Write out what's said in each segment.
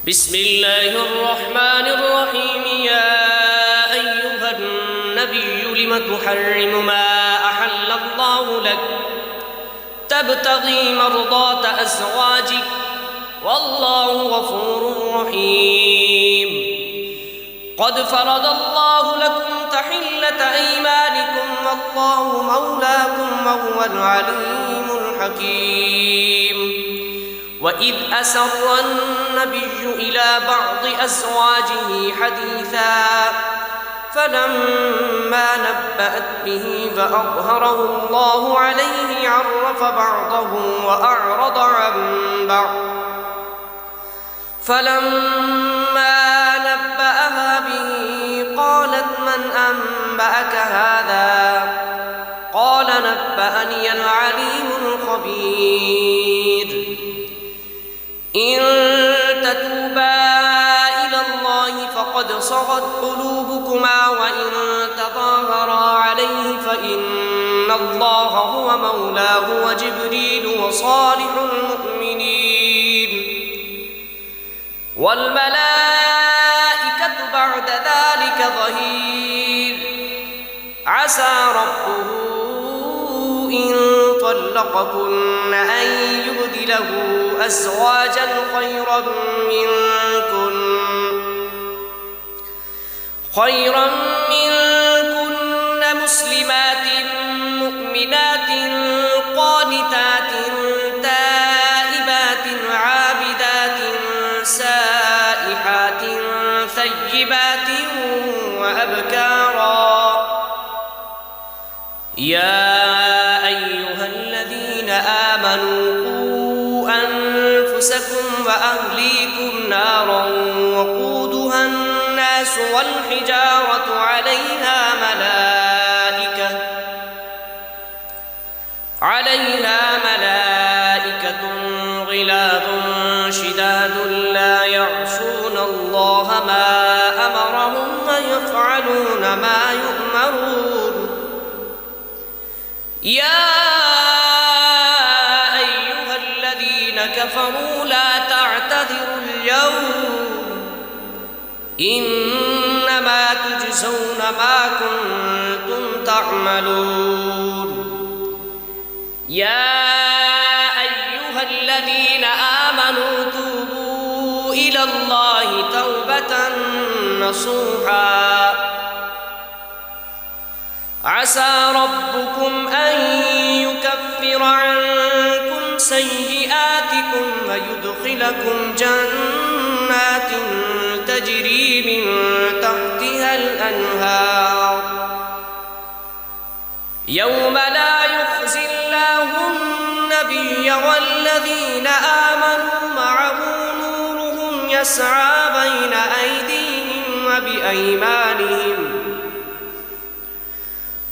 بسم الله الرحمن الرحيم. يا أيها النبي لم تحرم ما أحل الله لك تبتغي مرضات أزواجك والله غفور رحيم. قد فرض الله لكم تحلة أيمانكم والله مولاكم وهو العليم الحكيم. وإذ أسر النبي إلى بعض أزواجه حديثا فلما نبأت به فأظهره الله عليه عرف بعضه وأعرض عن بعض. فلما نبأها به قالت من أنبأك هذا؟ قال نبأني العليم الخبير. إن تتوبا إلى الله فقد صغت قلوبكما وإن تظاهرا عليه فإن الله هو مولاه وجبريل وصالح المؤمنين والملائكة بعد ذلك ظهير. عسى ربه إن طلقكن أن يبدله أزواجا خيرا منكن مسلمات مؤمنات قانتات تائبات عابدات سائحات ثيبات وأبكارا. يا أيها الذين آمنوا قوا أنفسكم وأهليكم نارا وقودها الناس والحجارة عليها ملائكة غلاظ شداد لا يعصون الله ما أمرهم ويفعلون ما يؤمرون. يا أيها الذين كفروا لا تعتذروا اليوم إنما تجزون ما كنتم تعملون. يا أيها الذين آمنوا توبوا إلى الله توبة نصوحا. عسى ربكم أن يكفر عنكم سيئاتكم ويدخلكم جنات تجري من تحتها الأنهار يوم لا يخزي الله النبي والذين آمنوا معه نورهم يسعى بين أيديهم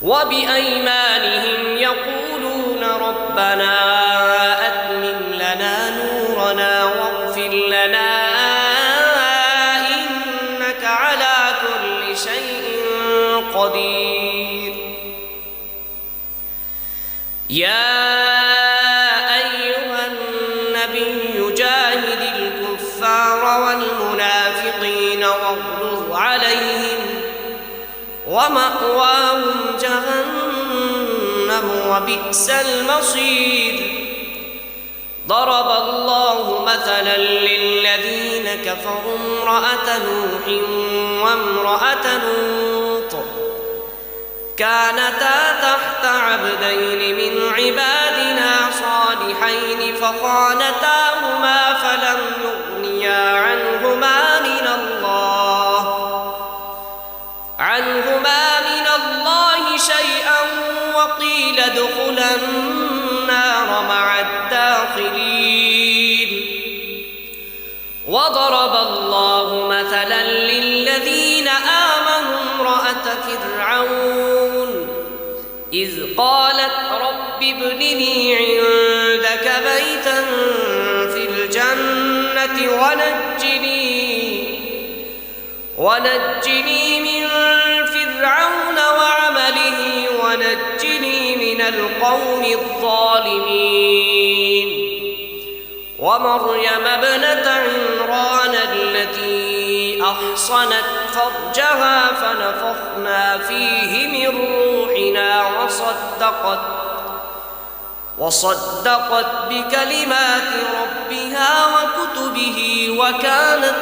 وبأيمانهم يقولون ربنا أتمم لنا نورنا واغفر لنا إنك على كل شيء قدير. يا أيها النبي جاهد الكفار والمنافقين واغلظ عليهم ومأواهم جهنم وبئس المصير. ضرب الله مثلا للذين كفروا امرأة نوح وامرأة لوط كانتا تحت عبدين من عبادنا صالحين فخانتاهما فلم يغنيا عنهما من الله شيئا وقيل ادخلا النار مع الداخلين. وضرب الله مثلا للذين آمنوا امرأة فرعون إذ قالت رب ابن لي عندك بيتا في الجنة ونجني من فرعون وعمله ونجني من القوم الظالمين. ومريم ابنة عمران أحصنت فرجها فنفخنا فيه من روحنا وصدقت بكلمات ربها وكتبه وكانت